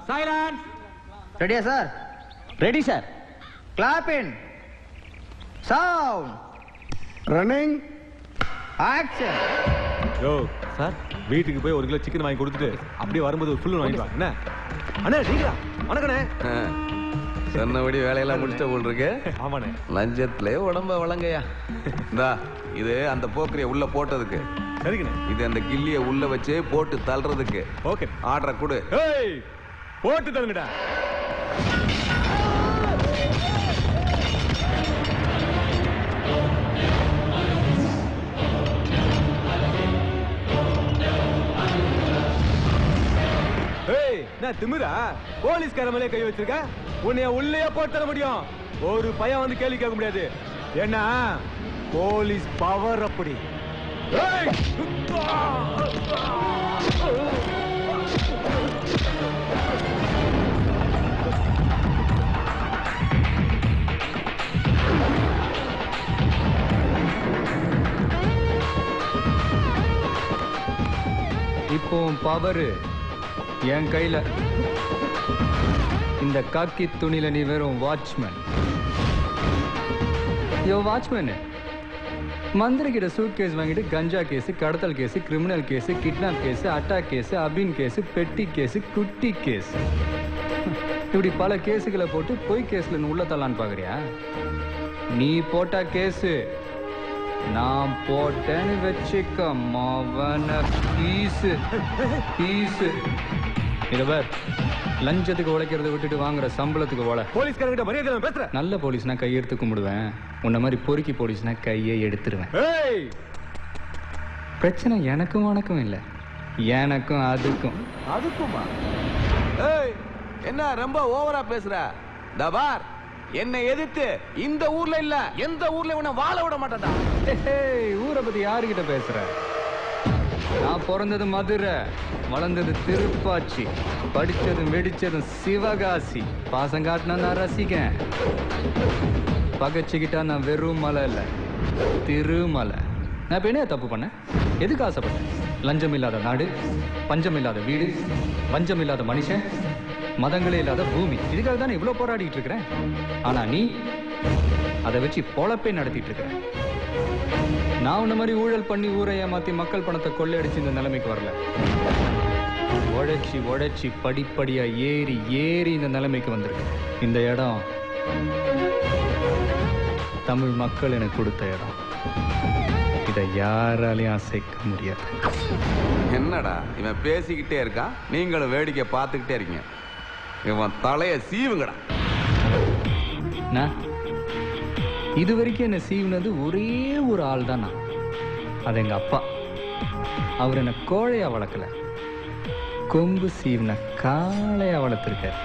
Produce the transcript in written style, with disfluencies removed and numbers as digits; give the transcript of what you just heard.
Silence. ரெடியா sir? Ready sir. Clap இன். Sound. Running. Action. யோ sir, வீட்டுக்கு போய் 1 கிலோ சிக்கன் வாங்கி கொடுத்துட்டு அப்படியே வரும்போது ஒரு ஃபுல்லு வாங்கிட்டு வா. என்ன அண்ணே நீங்களா? வணக்கண்ணே. சொன்னபடி வேலையெல்லாம் முடிச்ச போல் இருக்கு. ஆமாண்ணே. லஞ்சத்திலே உடம்ப வளங்கயா. இந்தா இது அந்த போக்கரிய உள்ள போட்டதுக்கு. சரிங்கண்ணே. இது அந்த கில்லிய உள்ள வச்சு போட்டு தள்ளுறதுக்கு. ஓகே. ஆர்டரை கொடு. ஏய் போட்டு தள்ளுங்கடா. ஏய் நான் திமிரா? போலீஸ்கார மேலே கை வச்சிருக்க? உன்னைய உள்ளே போட்டு தர முடியும். ஒரு பையன் வந்து கேள்வி கேட்க முடியாது. ஏன்னா போலீஸ் பவர் அப்படி. ஏய் இப்போ பவர் என் கையில. இந்த காக்கி துணியில நீ வெறும் வாட்ச்மேன். வாட்ச்மேன் மந்திரி கிட்ட சூட் கேஸ் வாங்கிட்டு கஞ்சா கேஸ், கடத்தல் case, criminal case, kidnap case, attack case, அபின் கேஸ், பெட்டி கேஸ், குட்டி கேஸ், இப்படி பல கேஸுகளை போட்டு பொய் கேஸ்ல உள்ள தள்ளான்னு பாக்குறியா? நீ போட்ட கேஸ் நான் போட்டேன்னு வச்சுக்க மாவன பீஸு பீஸு. இதவர் லஞ்சத்துக்கு உழைக்கிறத விட்டுட்டு வாங்குற சம்பளத்துக்கு ஓலை. போலீஸ்காரங்கிட்ட மரியாதை பேசுற. நல்ல போலீஸ்னா கையெடுத்து கும்பிடுவேன். உன்ன மாதிரி பொறுக்கி போலீஸ்னா கையை எடுத்துருவேன். ஏய் பிரச்சனை எனக்கும் உனக்கும் இல்லை, எனக்கும் அதுக்கும். அதுக்குமா? ஏய் என்ன ரொம்ப ஓவரா பேசுற? தபார் என்னை எதிர்த்து இந்த ஊர்ல இல்ல எந்த ஊர்ல இவனை வாழ விட மாட்டேன்டா. ஊரை பத்தி யாருக்கிட்ட பேசுற? நான் பிறந்தது மதுரை, வளர்ந்தது திருப்பாச்சி, படிச்சதும் வெடிச்சதும் சிவகாசி. பாசம் காட்டினா நான் ரசிக்கேன், பகச்சுக்கிட்டா நான் வெறும் மலை இல்ல திருமலை. நான் இப்ப என்ன தப்பு பண்ணேன்? எதுக்கு ஆசைப்பட்டேன்? லஞ்சம் இல்லாத நாடு, பஞ்சம் இல்லாத வீடு, வஞ்சம் இல்லாத மனுஷன், மதங்களே இல்லாத பூமி. இதுக்காக தானே இவ்வளவு போராடிட்டு இருக்கிறேன். ஆனா நீ அதை வச்சு பொழப்பே நடத்திட்டு இருக்கிற. நான் உன்ன மாதிரி ஊழல் பண்ணி ஊரை ஏமாத்தி மக்கள் பணத்தை கொள்ளையடிச்சு இந்த நிலைமைக்கு வரல. உழைச்சி உழைச்சி படிப்படியா ஏறி ஏறி இந்த நிலைமைக்கு வந்திருக்கு. இந்த இடம் தமிழ் மக்கள் எனக்கு கொடுத்த இடம். இதை யாராலையும் அசைக்க முடியாது. என்னடா இவன் பேசிக்கிட்டே இருக்கான், நீங்களும் வேடிக்கை பார்த்துக்கிட்டே இருக்கீங்க. இவன் தலைய சீவுங்கடா. இது வரைக்கும் என்ன சீவுனது ஒரே ஒரு ஆள் தான். அது எங்க அப்பா. அவர் என்ன கோழையா வளர்க்கல, கொம்பு சீவுன காளையா வளர்த்திருக்காரு.